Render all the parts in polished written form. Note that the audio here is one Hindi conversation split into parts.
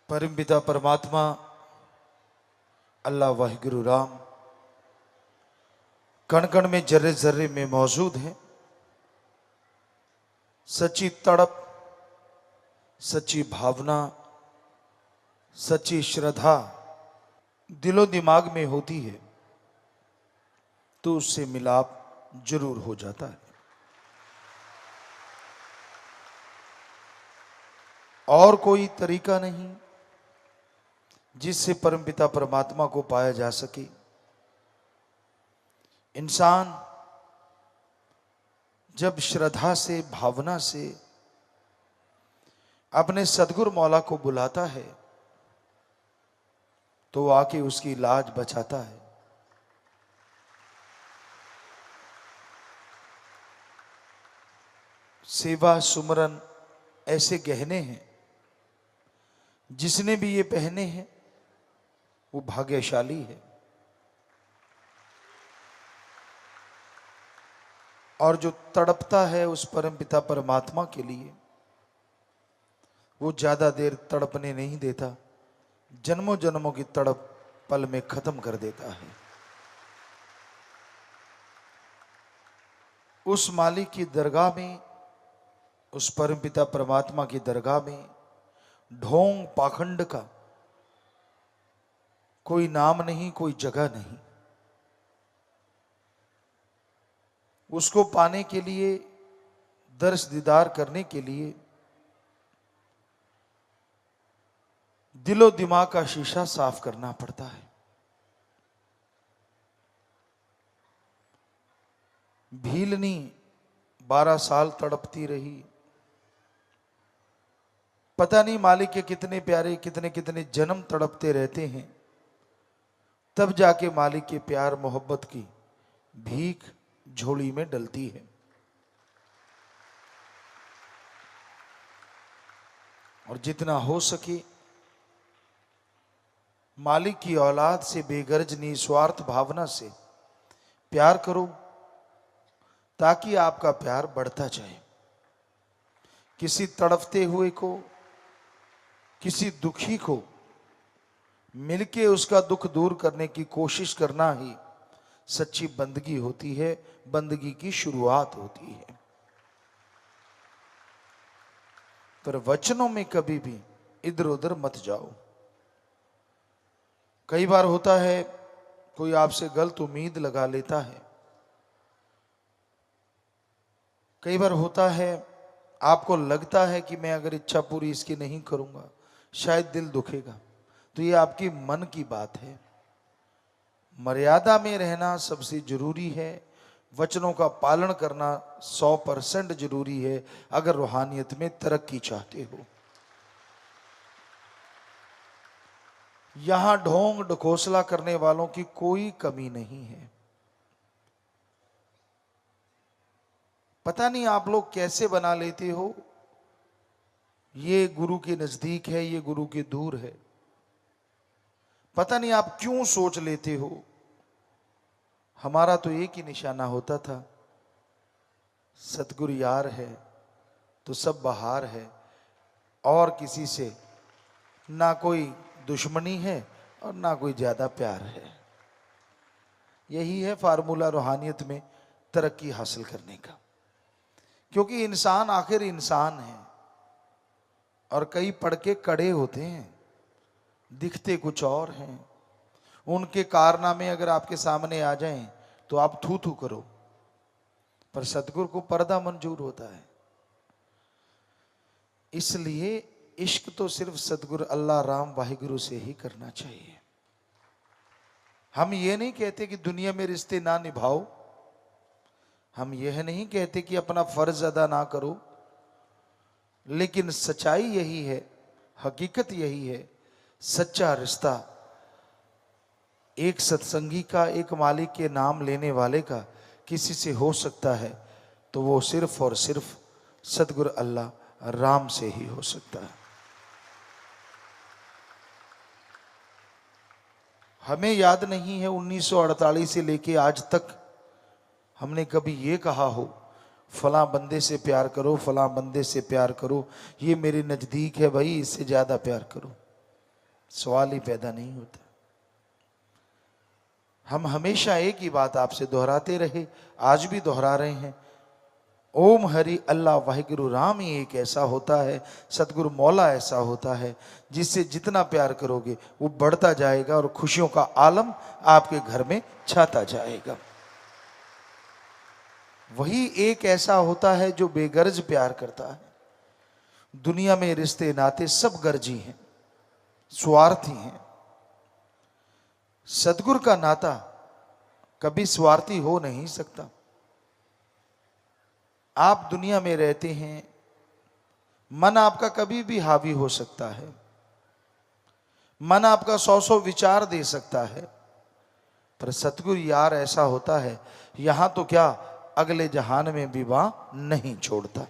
परम पिता परमात्मा अल्लाह वाहिगुरु राम कण कण में जर्रे जर्रे में मौजूद है। सच्ची तड़प, सच्ची भावना, सच्ची श्रद्धा दिलो दिमाग में होती है तो उससे मिलाप जरूर हो जाता है। और कोई तरीका नहीं जिससे परमपिता परमात्मा को पाया जा सके। इंसान जब श्रद्धा से, भावना से अपने सदगुरु मौला को बुलाता है तो वो आके उसकी लाज बचाता है। सेवा सुमरन ऐसे गहने हैं, जिसने भी ये पहने हैं वो भाग्यशाली है। और जो तड़पता है उस परमपिता परमात्मा के लिए, वो ज्यादा देर तड़पने नहीं देता, जन्मों जन्मों की तड़प पल में खत्म कर देता है। उस मालिक की दरगाह में, उस परमपिता परमात्मा की दरगाह में ढोंग पाखंड का कोई नाम नहीं, कोई जगह नहीं। उसको पाने के लिए, दर्श दीदार करने के लिए दिलो दिमाग का शीशा साफ करना पड़ता है। भीलनी 12 साल तड़पती रही। पता नहीं मालिक के कितने प्यारे, कितने कितने जन्म तड़पते रहते हैं, तब जाके मालिक के प्यार मोहब्बत की भीख झोली में डलती है। और जितना हो सके मालिक की औलाद से बेगर्ज निस्वार्थ भावना से प्यार करो, ताकि आपका प्यार बढ़ता जाए। किसी तड़पते हुए को, किसी दुखी को मिलके उसका दुख दूर करने की कोशिश करना ही सच्ची बंदगी होती है, बंदगी की शुरुआत होती है। पर वचनों में कभी भी इधर उधर मत जाओ। कई बार होता है कोई आपसे गलत उम्मीद लगा लेता है। कई बार होता है आपको लगता है कि मैं अगर इच्छा पूरी इसकी नहीं करूंगा शायद दिल दुखेगा। तो ये आपकी मन की बात है। मर्यादा में रहना सबसे जरूरी है। वचनों का पालन करना 100% जरूरी है अगर रूहानियत में तरक्की चाहते हो। यहां ढोंग ढकोसला करने वालों की कोई कमी नहीं है। पता नहीं आप लोग कैसे बना लेते हो, ये गुरु के नजदीक है, ये गुरु के दूर है। पता नहीं आप क्यों सोच लेते हो। हमारा तो एक ही निशाना होता था, सतगुरु यार है तो सब बहार है, और किसी से ना कोई दुश्मनी है और ना कोई ज्यादा प्यार है। यही है फार्मूला रूहानियत में तरक्की हासिल करने का। क्योंकि इंसान आखिर इंसान है और कई पढ़ के कड़े होते हैं, दिखते कुछ और हैं। उनके कारनामे अगर आपके सामने आ जाएं तो आप थू थू करो, पर सतगुरु को पर्दा मंजूर होता है। इसलिए इश्क तो सिर्फ सतगुरु अल्लाह राम वाहिगुरु से ही करना चाहिए। हम ये नहीं कहते कि दुनिया में रिश्ते ना निभाओ, हम यह नहीं कहते कि अपना फर्ज अदा ना करो, लेकिन सच्चाई यही है, हकीकत यही है, सच्चा रिश्ता एक सत्संगी का, एक मालिक के नाम लेने वाले का किसी से हो सकता है तो वो सिर्फ और सिर्फ सतगुरु अल्लाह राम से ही हो सकता है। हमें याद नहीं है 1948 से लेके आज तक हमने कभी ये कहा हो फलां बंदे से प्यार करो, फलां बंदे से प्यार करो, ये मेरे नजदीक है भाई, इससे ज्यादा प्यार करो। सवाल ही पैदा नहीं होता। हम हमेशा एक ही बात आपसे दोहराते रहे, आज भी दोहरा रहे हैं। ओम हरि अल्लाह वाहिगुरु राम ही एक ऐसा होता है, सतगुरु मौला ऐसा होता है, जिससे जितना प्यार करोगे वो बढ़ता जाएगा और खुशियों का आलम आपके घर में छाता जाएगा। वही एक ऐसा होता है जो बेगर्ज प्यार करता है। दुनिया में रिश्ते नाते सब गर्जी हैं, स्वार्थी हैं। सतगुरु का नाता कभी स्वार्थी हो नहीं सकता। आप दुनिया में रहते हैं, मन आपका कभी भी हावी हो सकता है, मन आपका 100 विचार दे सकता है, पर सतगुरु यार ऐसा होता है, यहां तो क्या अगले जहान में विवाह नहीं छोड़ता।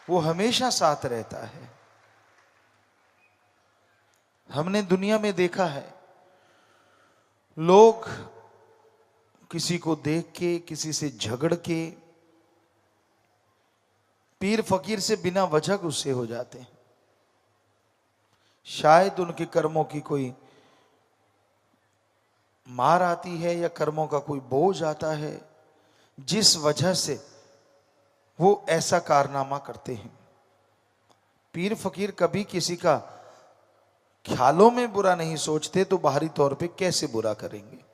वो हमेशा साथ रहता है। हमने दुनिया में देखा है, लोग किसी को देख के, किसी से झगड़ के, पीर फकीर से बिना वजह गुस्से हो जाते हैं। शायद उनके कर्मों की कोई मार आती है या कर्मों का कोई बोझ आता है, जिस वजह से वो ऐसा कारनामा करते हैं। पीर फकीर कभी किसी का ख्यालों में बुरा नहीं सोचते, तो बाहरी तौर पे कैसे बुरा करेंगे।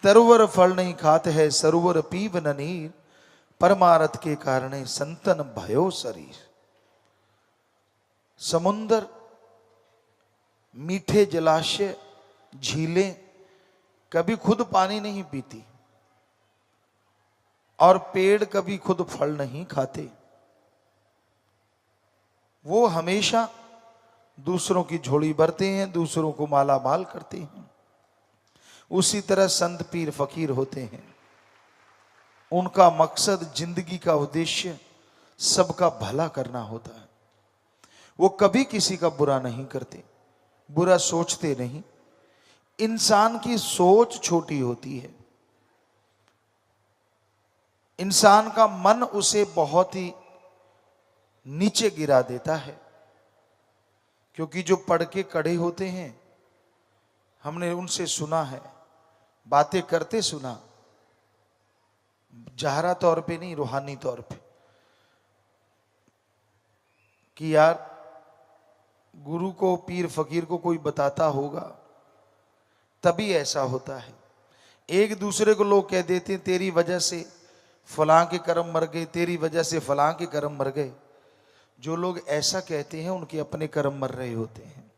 तरुवर फल नहीं खाते है, सरोवर पीव न नीर, परमारथ के कारणे संतन भयो शरीर। समुंदर, मीठे जलाशय, झीलें कभी खुद पानी नहीं पीती, और पेड़ कभी खुद फल नहीं खाते। वो हमेशा दूसरों की झोली भरते हैं, दूसरों को माला माल करते हैं। उसी तरह संत पीर फकीर होते हैं। उनका मकसद, जिंदगी का उद्देश्य सबका भला करना होता है। वो कभी किसी का बुरा नहीं करते, बुरा सोचते नहीं। इंसान की सोच छोटी होती है, इंसान का मन उसे बहुत ही नीचे गिरा देता है। क्योंकि जो पढ़ के कड़े होते हैं, हमने उनसे सुना है, बातें करते सुना, जाहरा तौर पे नहीं, रूहानी तौर पे, कि यार गुरु को, पीर फकीर को कोई बताता होगा तभी ऐसा होता है। एक दूसरे को लोग कह देते हैं, तेरी वजह से फलां के कर्म मर गए, तेरी वजह से फलां के कर्म मर गए। जो लोग ऐसा कहते हैं उनके अपने कर्म मर रहे होते हैं।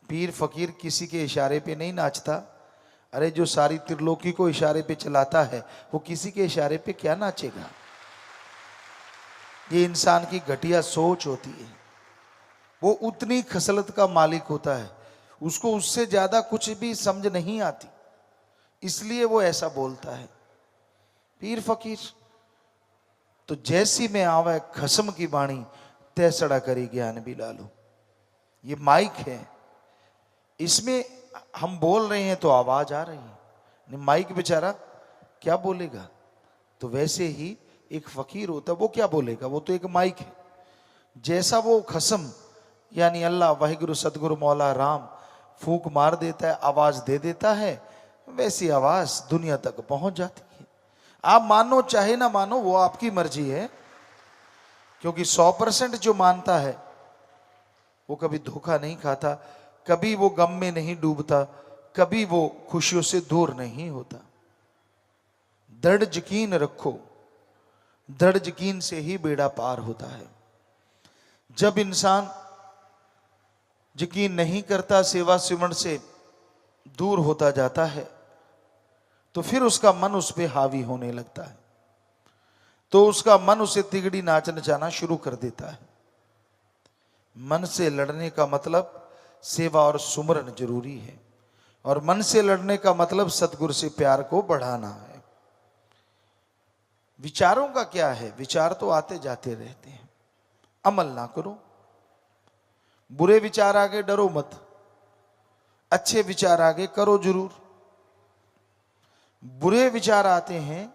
पीर फकीर किसी के इशारे पे नहीं नाचता। अरे जो सारी त्रिलोकी को इशारे पे चलाता है, वो किसी के इशारे पे क्या नाचेगा। ये इंसान की घटिया सोच होती है। वो उतनी खसलत का मालिक होता है, उसको उससे ज्यादा कुछ भी समझ नहीं आती, इसलिए वो ऐसा बोलता है। पीर फकीर तो जैसी में आवे खसम की बाणी, तैसड़ा करी ज्ञान भी लालो। ये माइक है, इसमें हम बोल रहे हैं तो आवाज आ रही है। माइक बेचारा क्या बोलेगा। तो वैसे ही एक फकीर होता है, वो क्या बोलेगा, वो तो एक माइक है। जैसा वो खसम यानी अल्लाह वाहिगुरु सतगुरु मौला राम फूंक मार देता है, आवाज दे देता है, वैसी आवाज दुनिया तक पहुंच जाती है। आप मानो चाहे ना मानो, वो आपकी मर्जी है। क्योंकि 100% जो मानता है वो कभी धोखा नहीं खाता, कभी वो गम में नहीं डूबता, कभी वो खुशियों से दूर नहीं होता। दृढ़ यकीन रखो, दृढ़ यकीन से ही बेड़ा पार होता है। जब इंसान यकीन नहीं करता, सेवा सिमरन से दूर होता जाता है, तो फिर उसका मन उस पर हावी होने लगता है। तो उसका मन उसे तिगड़ी नाच नचाना शुरू कर देता है। मन से लड़ने का मतलब सेवा और सुमरन जरूरी है, और मन से लड़ने का मतलब सतगुरु से प्यार को बढ़ाना है। विचारों का क्या है, विचार तो आते जाते रहते हैं, अमल ना करो। बुरे विचार आगे डरो मत, अच्छे विचार आगे करो जरूर। बुरे विचार आते हैं,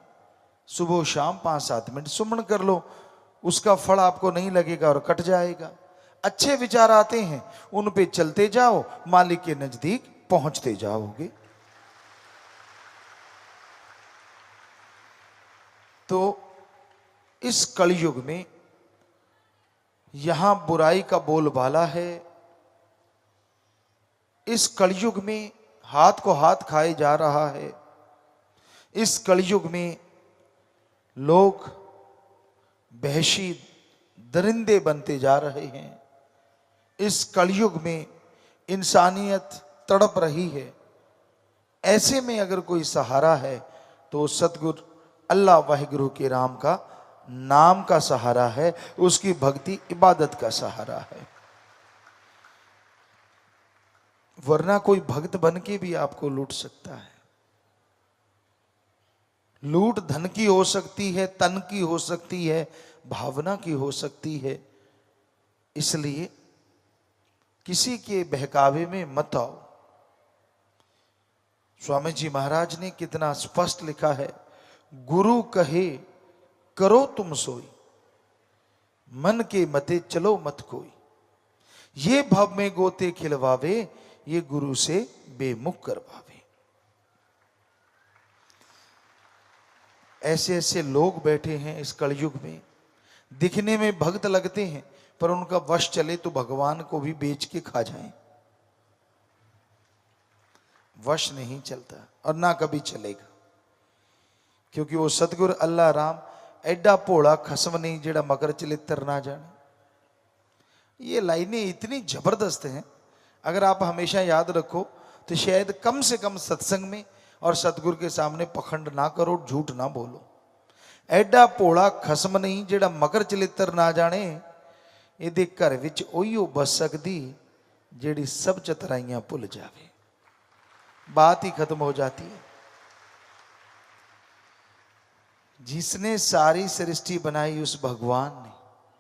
सुबह शाम 5-7 मिनट सुमन कर लो, उसका फल आपको नहीं लगेगा और कट जाएगा। अच्छे विचार आते हैं, उन पे चलते जाओ, मालिक के नजदीक पहुंचते जाओगे। तो इस कलयुग में यहां बुराई का बोलबाला है। इस कलयुग में हाथ को हाथ खाए जा रहा है। इस कलयुग में लोग वहशी दरिंदे बनते जा रहे हैं। इस कलयुग में इंसानियत तड़प रही है। ऐसे में अगर कोई सहारा है तो सतगुरु अल्लाह वाहिगुरु के राम का नाम का सहारा है, उसकी भक्ति इबादत का सहारा है। वरना कोई भक्त बन के भी आपको लूट सकता है। लूट धन की हो सकती है, तन की हो सकती है, भावना की हो सकती है। इसलिए किसी के बहकावे में मत आओ। स्वामी जी महाराज ने कितना स्पष्ट लिखा है, गुरु कहे करो तुम सोई, मन के मते चलो मत कोई। ये भव में गोते खिलवावे, ये गुरु से बेमुख करवावे। ऐसे ऐसे लोग बैठे हैं इस कलयुग में, दिखने में भक्त लगते हैं पर उनका वश चले तो भगवान को भी बेच के खा जाएं। वश नहीं चलता और ना कभी चलेगा, क्योंकि वो सतगुरु अल्लाह राम एडा भोला खसम नहीं जेड़ा मकर चलित्र ना जाने। ये लाइनें इतनी जबरदस्त हैं, अगर आप हमेशा याद रखो तो शायद कम से कम सत्संग में और सतगुरु के सामने पखंड ना करो, झूठ ना बोलो। एडा भोला खसम नहीं जेड़ा मकर चलित्र ना जाने, ਇਹਦੇ घर विच ओहियो बस सकदी जेड़ी सब चतराइयां भुल जावे। बात ही खत्म हो जाती है। जिसने सारी सृष्टि बनाई उस भगवान ने,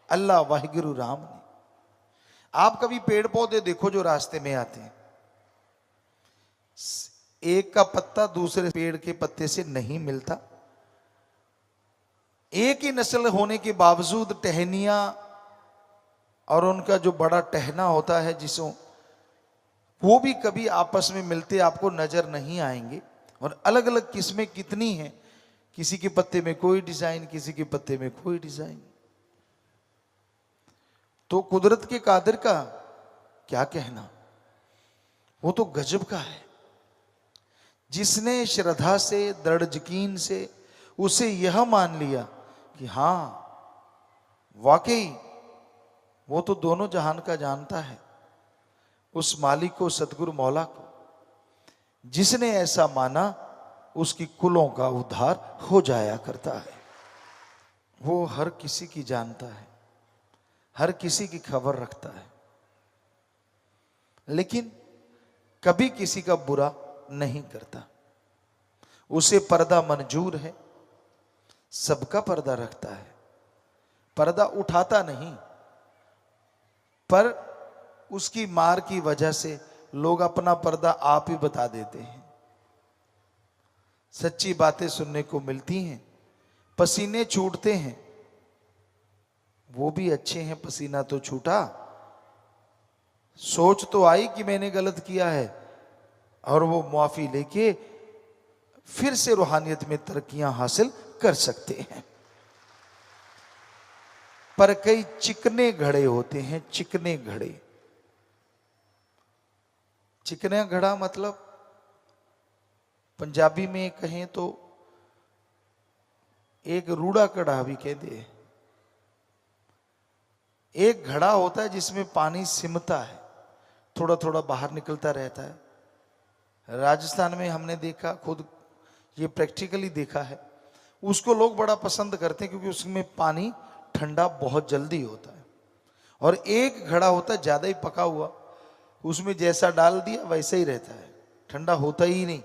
अल्लाह वाहिगुरु राम ने। आप कभी पेड़ पौधे देखो जो रास्ते में आते हैं, एक का पत्ता दूसरे पेड़ के पत्ते से नहीं मिलता। एक ही नस्ल होने के बावजूद टहनियां और उनका जो बड़ा टहना होता है जिसों, वो भी कभी आपस में मिलते आपको नजर नहीं आएंगे। और अलग अलग किस्में कितनी हैं, किसी के पत्ते में कोई डिजाइन, किसी के पत्ते में कोई डिजाइन। तो कुदरत के कादिर का क्या कहना, वो तो गजब का है। जिसने श्रद्धा से, दृढ़ यकीन से उसे यह मान लिया कि हां वाकई वो तो दोनों जहान का जानता है, उस मालिक को, सतगुरु मौला को, जिसने ऐसा माना उसकी कुलों का उद्धार हो जाया करता है। वो हर किसी की जानता है, हर किसी की खबर रखता है, लेकिन कभी किसी का बुरा नहीं करता। उसे पर्दा मंजूर है, सबका पर्दा रखता है। पर्दा उठाता नहीं, पर उसकी मार की वजह से लोग अपना पर्दा आप ही बता देते हैं। सच्ची बातें सुनने को मिलती हैं, पसीने छूटते हैं, वो भी अच्छे हैं, पसीना तो छूटा, सोच तो आई कि मैंने गलत किया है, और वो मुआफी लेके फिर से रूहानियत में तरक्कियां हासिल कर सकते हैं। पर कई चिकने घड़े होते हैं, चिकने घड़े। चिकना घड़ा मतलब पंजाबी में कहें तो एक रूड़ा कड़ा भी कहते हैं। एक घड़ा होता है जिसमें पानी सिमता है, थोड़ा थोड़ा बाहर निकलता रहता है। राजस्थान में हमने देखा, खुद ये प्रैक्टिकली देखा है, उसको लोग बड़ा पसंद करते हैं क्योंकि उसमें पानी ठंडा बहुत जल्दी होता है। और एक घड़ा होता है ज्यादा ही पका हुआ, उसमें जैसा डाल दिया वैसा ही रहता है, ठंडा होता ही नहीं,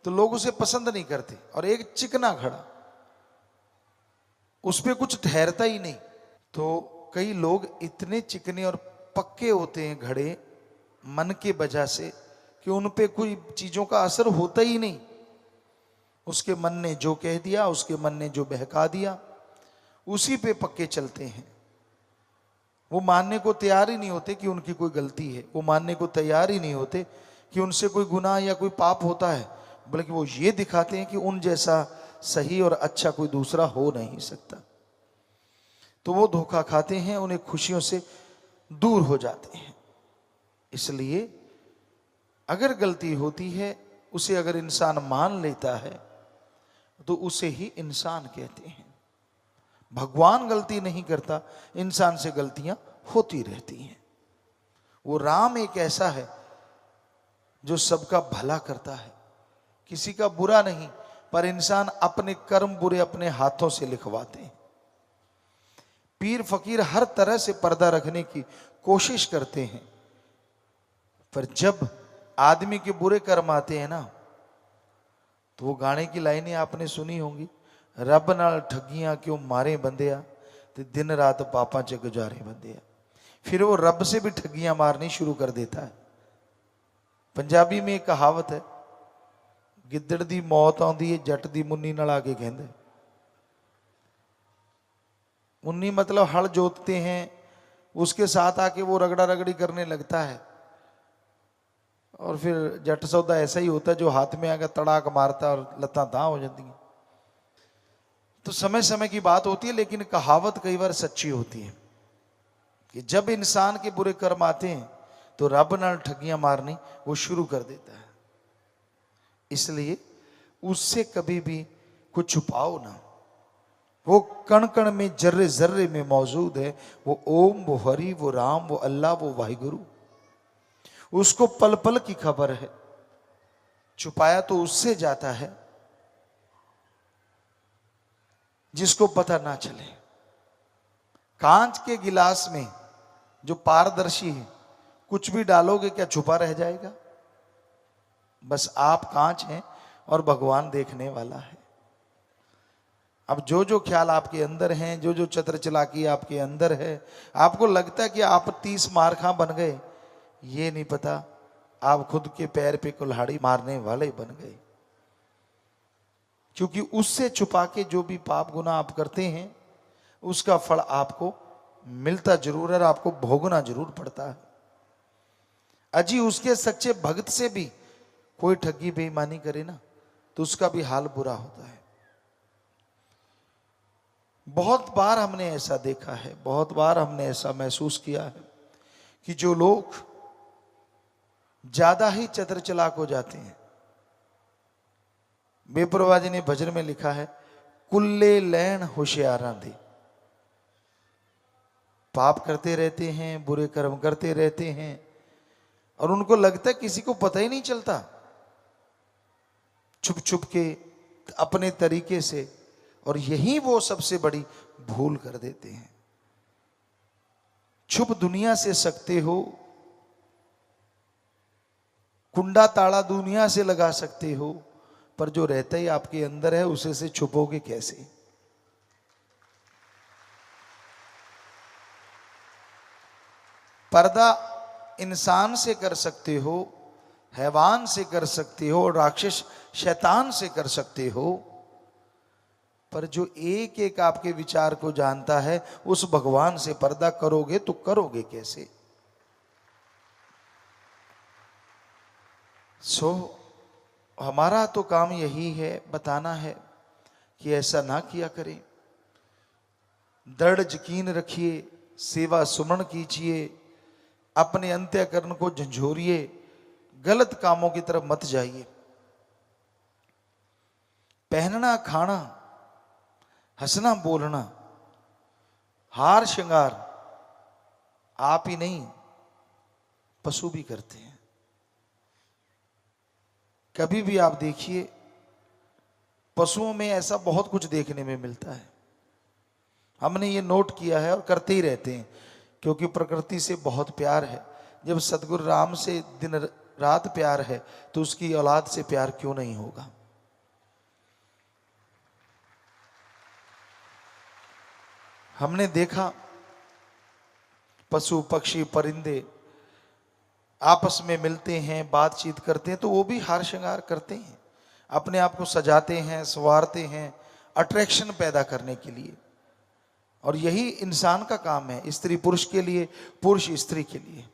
तो लोग उसे पसंद नहीं करते। और एक चिकना घड़ा, उसमें कुछ ठहरता ही नहीं। तो कई लोग इतने चिकने और पक्के होते हैं घड़े मन के वजह से कि उन पे कोई चीजों का असर होता ही नहीं। उसके मन ने जो कह दिया, उसके मन ने जो बहका दिया, उसी पे पक्के चलते हैं। वो मानने को तैयार ही नहीं होते कि उनकी कोई गलती है, वो मानने को तैयार ही नहीं होते कि उनसे कोई गुनाह या कोई पाप होता है, बल्कि वो ये दिखाते हैं कि उन जैसा सही और अच्छा कोई दूसरा हो नहीं सकता। तो वो धोखा खाते हैं, उन्हें खुशियों से दूर हो जाते हैं। इसलिए अगर गलती होती है, उसे अगर इंसान मान लेता है तो उसे ही इंसान कहते हैं। भगवान गलती नहीं करता, इंसान से गलतियां होती रहती हैं। वो राम एक ऐसा है जो सबका भला करता है, किसी का बुरा नहीं, पर इंसान अपने कर्म बुरे अपने हाथों से लिखवाते हैं। पीर फकीर हर तरह से पर्दा रखने की कोशिश करते हैं, पर जब आदमी के बुरे कर्म आते हैं ना, तो वो गाने की लाइनें आपने सुनी होंगी, रब नाल ठगियां क्यों मारे बंदिया, ते दिन रात पापा च गुजारे बंदिया। फिर वो रब से भी ठगियां मारनी शुरू कर देता है। पंजाबी में एक कहावत है, गिद्दड़ दी मौत आउंदी है जट दी मुन्नी नाल आके कहंदे। मुन्नी मतलब हल जोतते हैं, उसके साथ आके वो रगड़ा रगड़ी करने लगता है, और फिर जट सौदा ऐसा ही होता है जो हाथ में आकर तड़ाक मारता है और लत्तां तां हो जाती हैं। तो समय समय की बात होती है, लेकिन कहावत कई बार सच्ची होती है कि जब इंसान के बुरे कर्म आते हैं तो रब नाल ठगियां मारनी वो शुरू कर देता है। इसलिए उससे कभी भी कुछ छुपाओ ना, वो कण कण में जर्रे जर्रे में मौजूद है। वो ओम, वो हरि, वो राम, वो अल्लाह, वो वाहिगुरु, उसको पल पल की खबर है। छुपाया तो उससे जाता है जिसको पता ना चले। कांच के गिलास में जो पारदर्शी है, कुछ भी डालोगे क्या छुपा रह जाएगा? बस आप कांच हैं और भगवान देखने वाला है। अब जो जो ख्याल आपके अंदर हैं, जो जो चतर चलाकी आपके अंदर है, आपको लगता है कि आप 30 मारखां बन गए, ये नहीं पता आप खुद के पैर पे कुल्हाड़ी मारने वाले बन गए। क्योंकि उससे छुपा के जो भी पाप गुनाह आप करते हैं, उसका फल आपको मिलता जरूर है और आपको भोगना जरूर पड़ता है। अजी उसके सच्चे भक्त से भी कोई ठगी बेईमानी करे ना, तो उसका भी हाल बुरा होता है। बहुत बार हमने ऐसा देखा है, बहुत बार हमने ऐसा महसूस किया है कि जो लोग ज्यादा ही चतर चलाक हो जाते हैं, बेपरवाह जी ने भजन में लिखा है, कुल्ले लैन होशियारां दे। पाप करते रहते हैं, बुरे कर्म करते रहते हैं, और उनको लगता है किसी को पता ही नहीं चलता, छुप छुप के अपने तरीके से, और यही वो सबसे बड़ी भूल कर देते हैं। छुप दुनिया से सकते हो, कुंडा ताला दुनिया से लगा सकते हो, पर जो रहता ही आपके अंदर है उसे से छुपोगे कैसे? पर्दा इंसान से कर सकते हो, हैवान से कर सकते हो, राक्षस शैतान से कर सकते हो, पर जो एक एक आपके विचार को जानता है, उस भगवान से पर्दा करोगे तो करोगे कैसे? हमारा तो काम यही है, बताना है कि ऐसा ना किया करें। दृढ़ यकीन रखिए, सेवा सुमन कीजिए, अपने अंतःकरण को झंझोरिए, गलत कामों की तरफ मत जाइए। पहनना, खाना, हंसना, बोलना, हार श्रृंगार आप ही नहीं, पशु भी करते हैं। कभी भी आप देखिए, पशुओं में ऐसा बहुत कुछ देखने में मिलता है। हमने ये नोट किया है और करते ही रहते हैं, क्योंकि प्रकृति से बहुत प्यार है। जब सतगुरु राम से दिन रात प्यार है, तो उसकी औलाद से प्यार क्यों नहीं होगा? हमने देखा पशु पक्षी परिंदे आपस में मिलते हैं, बातचीत करते हैं, तो वो भी हार श्रृंगार करते हैं, अपने आप को सजाते हैं, संवारते हैं, अट्रैक्शन पैदा करने के लिए। और यही इंसान का काम है, स्त्री पुरुष के लिए, पुरुष स्त्री के लिए।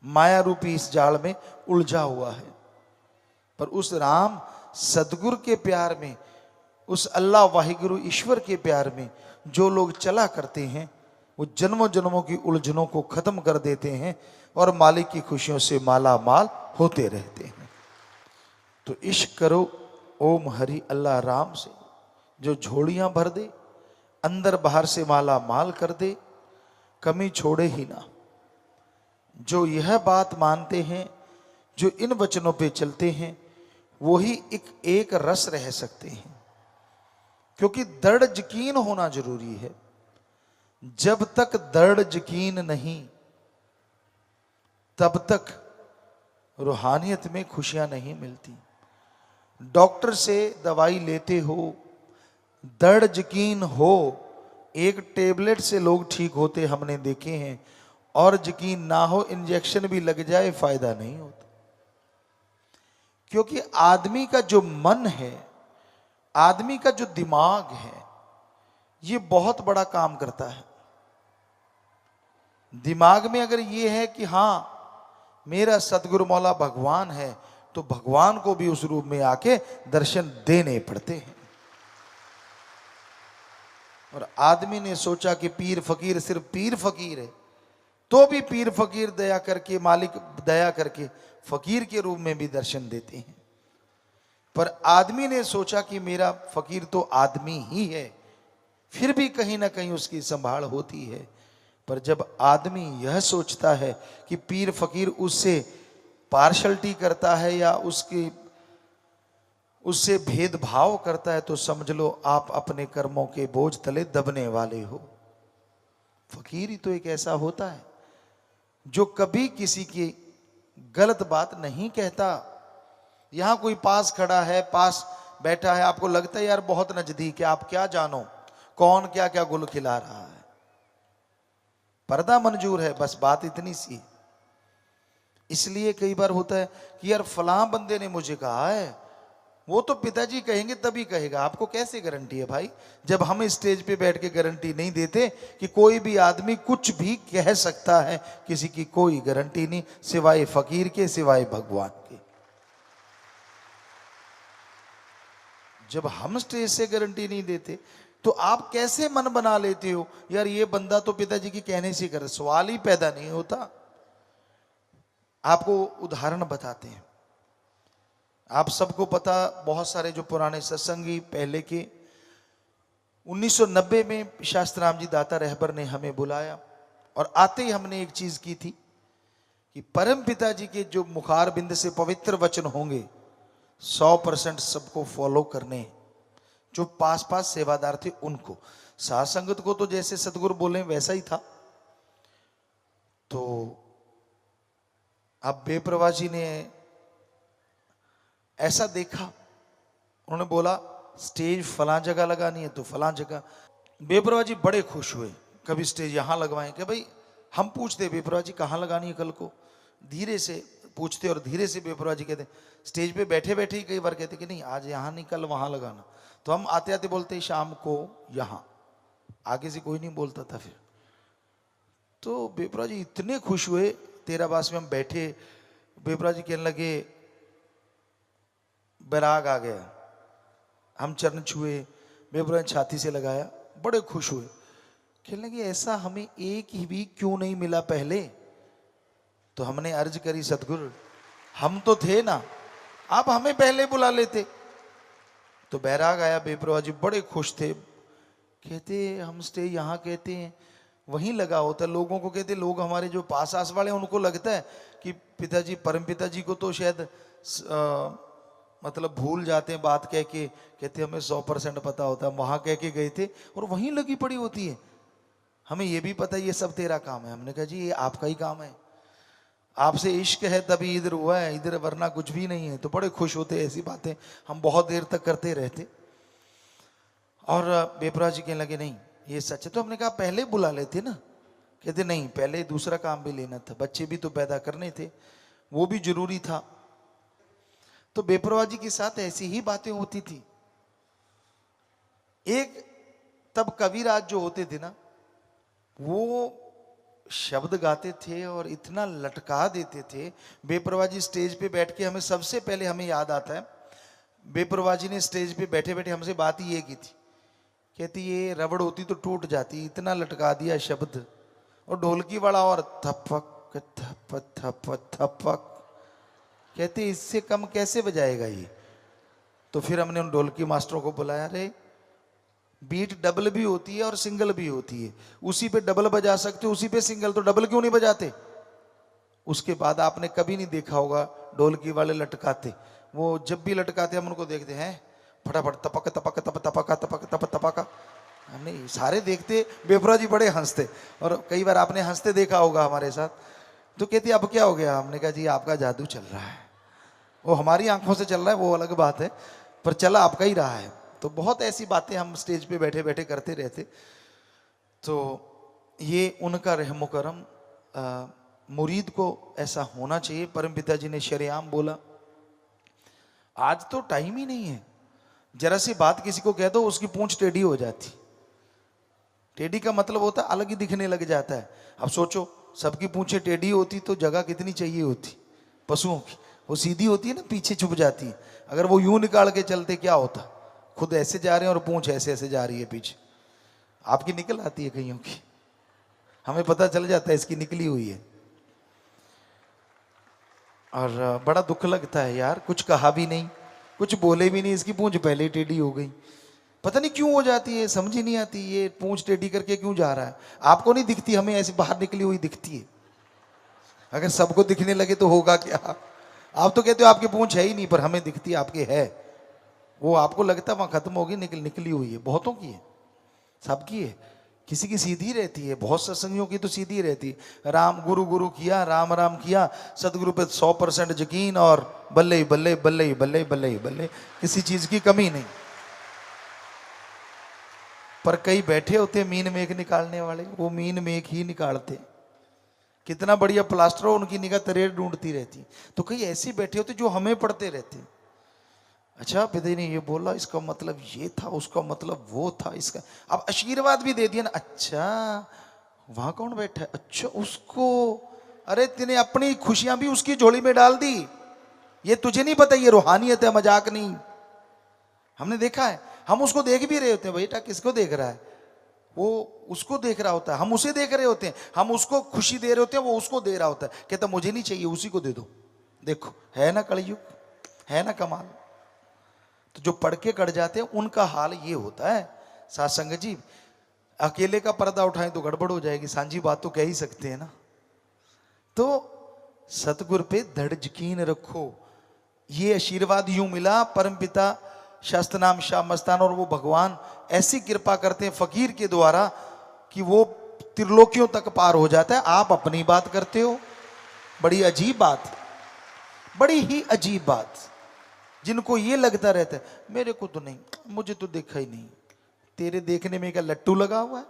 माया रूपी इस जाल में उलझा हुआ है। पर उस राम सदगुरु के प्यार में, उस अल्लाह वाहिगुरु ईश्वर के प्यार में जो लोग चला करते हैं, वो जन्मों जन्मों की उलझनों को खत्म कर देते हैं और मालिक की खुशियों से माला माल होते रहते हैं। तो इश्क करो ओम हरि अल्लाह राम से, जो झोलियां भर दे, अंदर बाहर से माला माल कर दे, कमी छोड़े ही ना। जो यह बात मानते हैं, जो इन वचनों पे चलते हैं, वो ही एक रस रह सकते हैं। क्योंकि दृढ़ यकीन होना जरूरी है। जब तक दृढ़ यकीन नहीं, तब तक रूहानियत में खुशियां नहीं मिलती। डॉक्टर से दवाई लेते हो, दृढ़ यकीन हो, एक टेबलेट से लोग ठीक होते हमने देखे हैं, और यकीन ना हो इंजेक्शन भी लग जाए फायदा नहीं होता। क्योंकि आदमी का जो मन है, आदमी का जो दिमाग है, ये बहुत बड़ा काम करता है। दिमाग में अगर ये है कि हाँ मेरा सतगुरु मौला भगवान है, तो भगवान को भी उस रूप में आके दर्शन देने पड़ते हैं। और आदमी ने सोचा कि पीर फकीर सिर्फ पीर फकीर है, तो भी पीर फकीर दया करके, मालिक दया करके फकीर के रूप में भी दर्शन देते हैं। पर आदमी ने सोचा कि मेरा फकीर तो आदमी ही है, फिर भी कहीं ना कहीं उसकी संभाल होती है। पर जब आदमी यह सोचता है कि पीर फकीर उससे पार्शलिटी करता है या उससे भेदभाव करता है, तो समझ लो आप अपने कर्मों के बोझ तले दबने वाले हो। फकीर ही तो एक ऐसा होता है जो कभी किसी की गलत बात नहीं कहता। यहां कोई पास खड़ा है, पास बैठा है, आपको लगता है यार बहुत नजदीक है, आप क्या जानो कौन क्या क्या गुल खिला रहा है, पर्दा मंजूर है, बस बात इतनी सी। इसलिए कई बार होता है कि यार फलां बंदे ने मुझे कहा है, वो तो पिताजी कहेंगे तभी कहेगा। आपको कैसे गारंटी है भाई? जब हम स्टेज पे बैठ के गारंटी नहीं देते कि कोई भी आदमी कुछ भी कह सकता है, किसी की कोई गारंटी नहीं सिवाय फकीर के, सिवाय भगवान के। जब हम स्टेज से गारंटी नहीं देते तो आप कैसे मन बना लेते हो यार ये बंदा तो पिताजी की कहने से कर? सवाल ही पैदा नहीं होता। आपको उदाहरण बताते हैं। आप सबको पता, बहुत सारे जो पुराने सत्संगी पहले के, 1990 में शास्त्राम जी दाता रहबर ने हमें बुलाया और आते ही हमने एक चीज की थी कि परम पिताजी के जो मुखार बिंद से पवित्र वचन होंगे 100% सबको फॉलो करने। जो पास पास सेवादार थे उनको, साध संगत को तो जैसे सतगुरु बोले वैसा ही था। तो अब बेप्रभा जी ने ऐसा देखा, उन्होंने बोला स्टेज फलां जगह लगानी है तो फलां जगह। बेप्रभा जी बड़े खुश हुए, कभी स्टेज यहां लगवाएं कि भाई हम पूछते बेप्रभा जी कहां लगानी है कल को, धीरे से पूछते और धीरे से बेप्रभा जी कहते, स्टेज पे बैठे बैठे ही कई बार कहते कि नहीं आज यहां नहीं कल वहां लगाना। तो हम आते आते बोलते शाम को यहां, आगे से कोई नहीं बोलता था। फिर तो बेप्रभा जी इतने खुश हुए, तेरा बास में हम बैठे, बेप्रभा जी कहने लगे बैराग आ गया। हम चरण छुए, बेप्रभा जी छाती से लगाया, बड़े खुश हुए। कहने लगे ऐसा हमें एक ही भी क्यों नहीं मिला पहले? तो हमने अर्ज करी सतगुरु हम तो थे ना, आप हमें पहले बुला लेते। तो बैराग आया, बेप्रभा जी बड़े खुश थे, कहते हम स्टे यहाँ कहते हैं वहीं लगा होता। लोगों को कहते, लोग हमारे जो पास आस वाले उनको लगता है कि पिताजी परम पिताजी को तो शायद मतलब भूल जाते हैं बात कह के, कहते हमें 100% पता होता है, वहां कह के गए थे और वहीं लगी पड़ी होती है। हमें ये भी पता है ये सब तेरा काम है। हमने कहा जी ये आपका ही काम है, आपसे इश्क है तभी इधर हुआ है, इधर वरना कुछ भी नहीं है। तो बड़े खुश होते, ऐसी बातें हम बहुत देर तक करते रहते। और बेप्रभा जी कहने लगे नहीं ये सच है। तो हमने कहा पहले बुला लेते ना, कहते नहीं पहले दूसरा काम भी लेना था, बच्चे भी तो पैदा करने थे, वो भी जरूरी था। तो बेप्रभा जी के साथ ऐसी ही बातें होती थी। एक तब कविराज जो होते थे ना, वो शब्द गाते थे और इतना लटका देते थे। बेपरवाह जी स्टेज पे बैठ के, हमें सबसे पहले हमें याद आता है, बेपरवाह जी ने स्टेज पे बैठे बैठे हमसे बात ही ये की थी, कहती ये रबड़ होती तो टूट जाती, इतना लटका दिया शब्द। और ढोलकी वाला और थपक थप थप थपक, कहते इससे कम कैसे बजाएगा ये। तो फिर हमने उन ढोलकी मास्टरों को बुलाया, रे बीट डबल भी होती है और सिंगल भी होती है, उसी पे डबल बजा सकते हो, उसी पे सिंगल, तो डबल क्यों नहीं बजाते। उसके बाद आपने कभी नहीं देखा होगा ढोलकी वाले लटकाते, वो जब भी लटकाते हम उनको देखते हैं फटाफट तपक तपक तप तपका तपक तप तपका, हमने सारे देखते। बेपरा जी बड़े हंसते, और कई बार आपने हंसते देखा होगा हमारे साथ। तो कहती अब क्या हो गया, हमने कहा जी आपका जादू चल रहा है, वो हमारी आंखों से चल रहा है वो अलग बात है, पर चला आपका ही रहा है। तो बहुत ऐसी बातें हम स्टेज पे बैठे बैठे करते रहते। तो ये उनका रहमो करम, मुरीद को ऐसा होना चाहिए। परम पिता जी ने शरेआम बोला, आज तो टाइम ही नहीं है, जरा सी बात किसी को कह दो उसकी पूंछ टेढ़ी हो जाती। टेढ़ी का मतलब होता है अलग ही दिखने लग जाता है। अब सोचो सबकी पूंछें टेढ़ी होती तो जगह कितनी चाहिए होती पशुओं की, वो सीधी होती है ना, पीछे छुप जाती है। अगर वो यूं निकाल के चलते क्या होता, खुद ऐसे जा रहे हैं और पूंछ ऐसे ऐसे जा रही है पीछे, आपकी निकल आती है कईयों की, हमें पता चल जाता है इसकी निकली हुई है। और बड़ा दुख लगता है यार, कुछ कहा भी नहीं, कुछ बोले भी नहीं, इसकी पूंछ पहले ही टेढ़ी हो गई। पता नहीं क्यों हो जाती है, समझ ही नहीं आती ये पूंछ टेढ़ी करके क्यों जा रहा है। आपको नहीं दिखती, हमें ऐसी बाहर निकली हुई दिखती है। अगर सबको दिखने लगे तो होगा क्या। आप तो कहते हो आपकी पूंछ है ही नहीं, पर हमें दिखती है आपके है। वो आपको लगता है वहां खत्म होगी, निकली हुई है। बहुतों की है, सबकी है, किसी की सीधी रहती है, बहुत सत्संगियों की तो सीधी रहती है। राम गुरु गुरु किया, राम राम किया, सदगुरु पे 100% यकीन, और बल्ले बल्ले बल्ले बल्ले बल्ले बल्ले, किसी चीज की कमी नहीं। पर कई बैठे होते मीन मेख निकालने वाले, वो मीन मेख ही निकालते। कितना बढ़िया प्लास्टर हो, उनकी निगाह तरेड़ ढूंढती रहती। तो कई ऐसे बैठे होते जो हमें पढ़ते रहते। अच्छा पिता ने ये बोला, इसका मतलब ये था, उसका मतलब वो था, इसका अब आशीर्वाद भी दे दिया ना। अच्छा वहां कौन बैठा है, अच्छा उसको, अरे तूने अपनी खुशियां भी उसकी झोली में डाल दी। ये तुझे नहीं पता ये रूहानियत है, मजाक नहीं। हमने देखा है, हम उसको देख भी रहे होते हैं, बेटा किसको देख रहा है, वो उसको देख रहा होता है, हम उसे देख रहे होते हैं, हम उसको खुशी दे रहे होते हैं, वो उसको दे रहा होता है। कहता मुझे नहीं चाहिए, उसी को दे दो। देखो है ना कलयुग, है ना कमाल। तो जो पढ़ के कट जाते हैं उनका हाल ये होता है। साथ संगत जी, अकेले का पर्दा उठाएं तो गड़बड़ हो जाएगी, सांझी बात तो कह ही सकते हैं ना। तो सतगुर पे दृढ़ यकीन रखो। ये आशीर्वाद यूं मिला, परम पिता शास्त्र नाम शाह मस्तान और वो भगवान ऐसी कृपा करते हैं फकीर के द्वारा कि वो त्रिलोकियों तक पार हो जाता है। आप अपनी बात करते हो, बड़ी अजीब बात, बड़ी ही अजीब बात। जिनको ये लगता रहता है मेरे को तो नहीं, मुझे तो देखा ही नहीं। तेरे देखने में क्या लट्टू लगा हुआ है?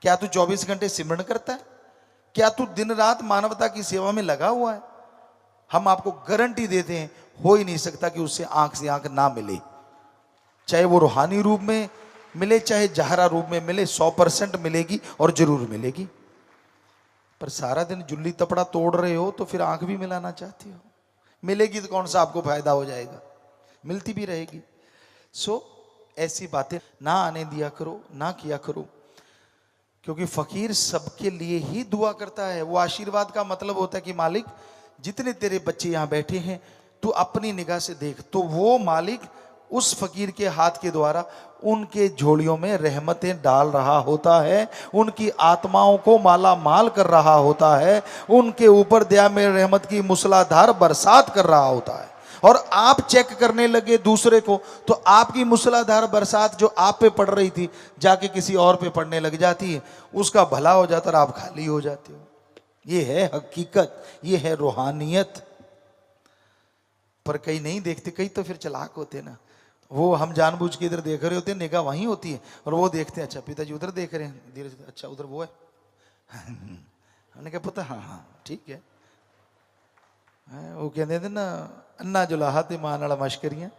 क्या तू 24 घंटे सिमरन करता है? क्या तू दिन रात मानवता की सेवा में लगा हुआ है? हम आपको गारंटी देते हैं, हो ही नहीं सकता कि उससे आंख से आंख ना मिले, चाहे वो रूहानी रूप में मिले चाहे जहरा रूप में मिले, 100% मिलेगी और जरूर मिलेगी। पर सारा दिन जुल्ली तपड़ा तोड़ रहे हो तो फिर आंख भी मिलाना चाहते हो, मिलेगी तो कौन सा आपको फायदा हो जाएगा, मिलती भी रहेगी। सो ऐसी बातें ना आने दिया करो, ना किया करो, क्योंकि फकीर सबके लिए ही दुआ करता है। वो आशीर्वाद का मतलब होता है कि मालिक जितने तेरे बच्चे यहां बैठे हैं तू अपनी निगाह से देख, तो वो मालिक उस फकीर के हाथ के द्वारा उनके झोलियों में रहमतें डाल रहा होता है, उनकी आत्माओं को माला माल कर रहा होता है, उनके ऊपर दया में रहमत की मूसलाधार बरसात कर रहा होता है। और आप चेक करने लगे दूसरे को, तो आपकी मूसलाधार बरसात जो आप पे पड़ रही थी जाके किसी और पे पड़ने लग जाती है, उसका भला हो जाता और आप खाली हो जाते हो। ये है हकीकत, ये है रूहानियत। पर कई नहीं देखते, कई तो फिर चालाक होते ना, वो हम जानबूझ के इधर देख रहे होते हैं, निगाह वहीं होती है और वो देखते हैं अच्छा पिताजी उधर देख रहे हैं, धीरे से अच्छा उधर वो है। हमने कहा पता, हाँ हाँ ठीक है। वो कहते थे ना अन्ना जुलाहा ते मां नाल मशकरियां।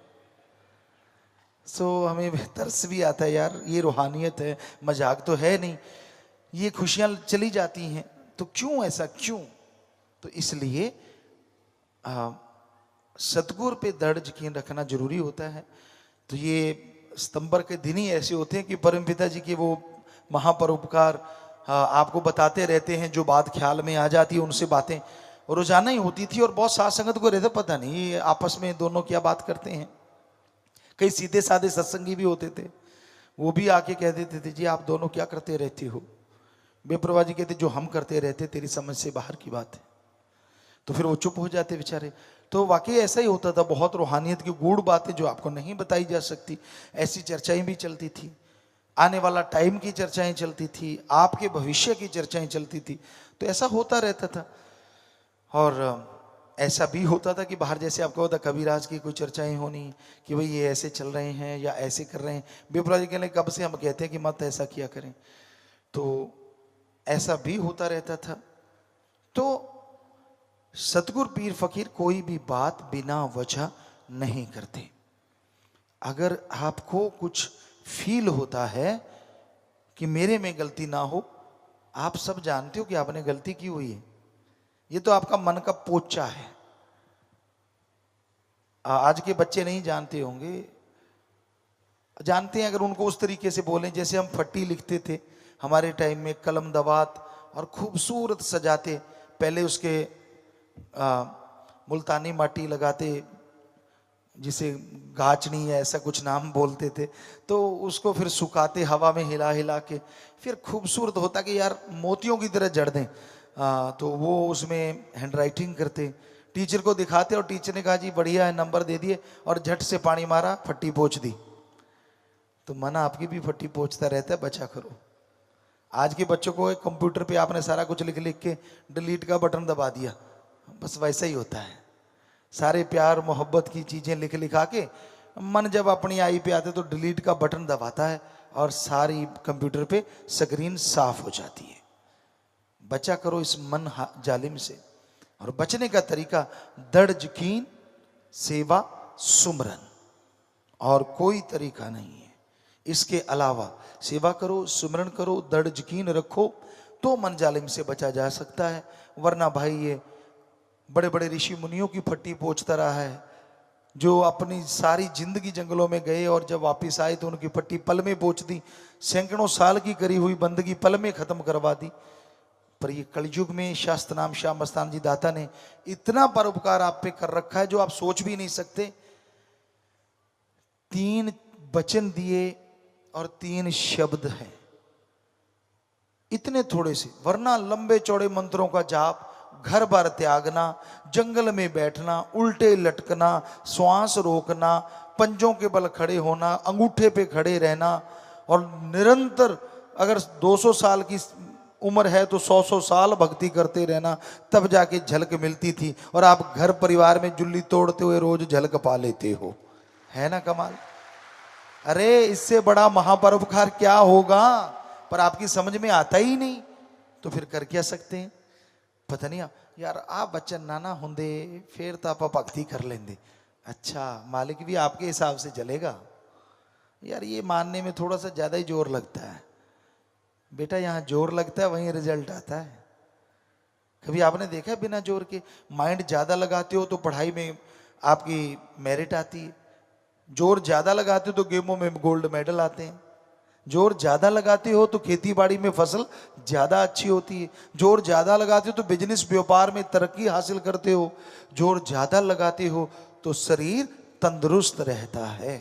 सो हमें तरस भी आता है यार, ये रूहानियत है, मजाक तो है नहीं, ये खुशियां चली जाती हैं, तो क्यों ऐसा क्यों? तो इसलिए सतगुर पे दृढ़ यकीन रखना जरूरी होता है। तो ये सितंबर के दिन ही ऐसे होते हैं कि परमपिता जी के वो महापरोपकार आपको बताते रहते हैं, जो बात ख्याल में आ जाती है उनसे बातें रोजाना ही होती थी। और बहुत साथ संगत को रहता, पता नहीं ये आपस में दोनों क्या बात करते हैं। कई सीधे साधे सत्संगी भी होते थे, वो भी आके कह देते थे, जी आप दोनों क्या करते रहते हो? बेप्रवाह जी कहते, जो हम करते रहते तेरी समझ से बाहर की बात है। तो फिर वो चुप हो जाते बेचारे। तो वाकई ऐसा ही होता था, बहुत रूहानियत की गूढ़ बातें जो आपको नहीं बताई जा सकती, ऐसी चर्चाएं भी चलती थी। आने वाला टाइम की चर्चाएं चलती थी, आपके भविष्य की चर्चाएं चलती थी। तो ऐसा होता रहता था। और ऐसा भी होता था कि बाहर जैसे आपको होता कबीराज की कोई चर्चाएं होनी कि भाई ये ऐसे चल रहे हैं या ऐसे कर रहे हैं। बेप्रवाह जी कहने कब से हम कहते हैं कि मत ऐसा किया करें। तो ऐसा भी होता रहता था। तो सतगुर पीर फकीर कोई भी बात बिना वजह नहीं करते। अगर आपको कुछ फील होता है कि मेरे में गलती ना हो, आप सब जानते हो कि आपने गलती की हुई है, ये तो आपका मन का पोचा है। आज के बच्चे नहीं जानते होंगे, जानते हैं अगर उनको उस तरीके से बोलें जैसे हम फट्टी लिखते थे हमारे टाइम में, कलम दवात और खूबसूरत सजाते, पहले उसके मुल्तानी माटी लगाते, जिसे गाचनी या ऐसा कुछ नाम बोलते थे, तो उसको फिर सुखाते हवा में हिला हिला के, फिर खूबसूरत होता कि यार मोतियों की तरह जड़ दें। तो वो उसमें हैंडराइटिंग करते, टीचर को दिखाते और टीचर ने कहा जी बढ़िया है, नंबर दे दिए और झट से पानी मारा, फट्टी पोंछ दी। तो मन आपकी भी फट्टी पोंछता रहता है, बचा करो। आज के बच्चों को कंप्यूटर पे आपने सारा कुछ लिख लिख के डिलीट का बटन दबा दिया, बस वैसा ही होता है। सारे प्यार मोहब्बत की चीजें लिख लिखा के मन जब अपनी आई पे आते तो डिलीट का बटन दबाता है और सारी कंप्यूटर पे स्क्रीन साफ हो जाती है। बचा करो इस मन जालिम से। और बचने का तरीका दृढ़ यकीन, सेवा, सुमरन, और कोई तरीका नहीं है इसके अलावा। सेवा करो, सुमरन करो, दृढ़ यकीन रखो, तो मन जालिम से बचा जा सकता है। वरना भाई ये बड़े बड़े ऋषि मुनियों की फट्टी पोंछता रहा है, जो अपनी सारी जिंदगी जंगलों में गए और जब वापस आए तो उनकी फट्टी पल में पोंछ दी, सैकड़ों साल की करी हुई बंदगी पल में खत्म करवा दी। पर ये कलयुग में शास्त्र नाम श्याम मस्तान जी दाता ने इतना परोपकार आप पे कर रखा है जो आप सोच भी नहीं सकते। 3 वचन दिए और 3 शब्द हैं, इतने थोड़े से। वरना लंबे चौड़े मंत्रों का जाप, घर बार त्यागना, जंगल में बैठना, उल्टे लटकना, श्वास रोकना, पंजों के बल खड़े होना, अंगूठे पे खड़े रहना, और निरंतर अगर 200 साल की उम्र है तो 100 साल भक्ति करते रहना, तब जाके झलक मिलती थी। और आप घर परिवार में जुल्ली तोड़ते हुए रोज झलक पा लेते हो, है ना कमाल। अरे इससे बड़ा महापरोपकार क्या होगा, पर आपकी समझ में आता ही नहीं, तो फिर कर क्या सकते हैं। पता नहीं यार आप बच्चा नाना होंदे फिर तो आप भक्ति कर लेंगे। अच्छा मालिक भी आपके हिसाब से चलेगा यार, ये मानने में थोड़ा सा ज्यादा ही जोर लगता है बेटा। यहाँ जोर लगता है वहीं रिजल्ट आता है। कभी आपने देखा है बिना जोर के माइंड ज्यादा लगाते हो तो पढ़ाई में आपकी मेरिट आती है, जोर ज्यादा लगाते हो तो गेमों में गोल्ड मेडल आते हैं, जोर ज्यादा लगाते हो तो खेती बाड़ी में फसल ज्यादा अच्छी होती है, जोर ज्यादा लगाते हो तो बिजनेस व्यापार में तरक्की हासिल करते हो, जोर ज्यादा लगाते हो तो शरीर तंदुरुस्त रहता है।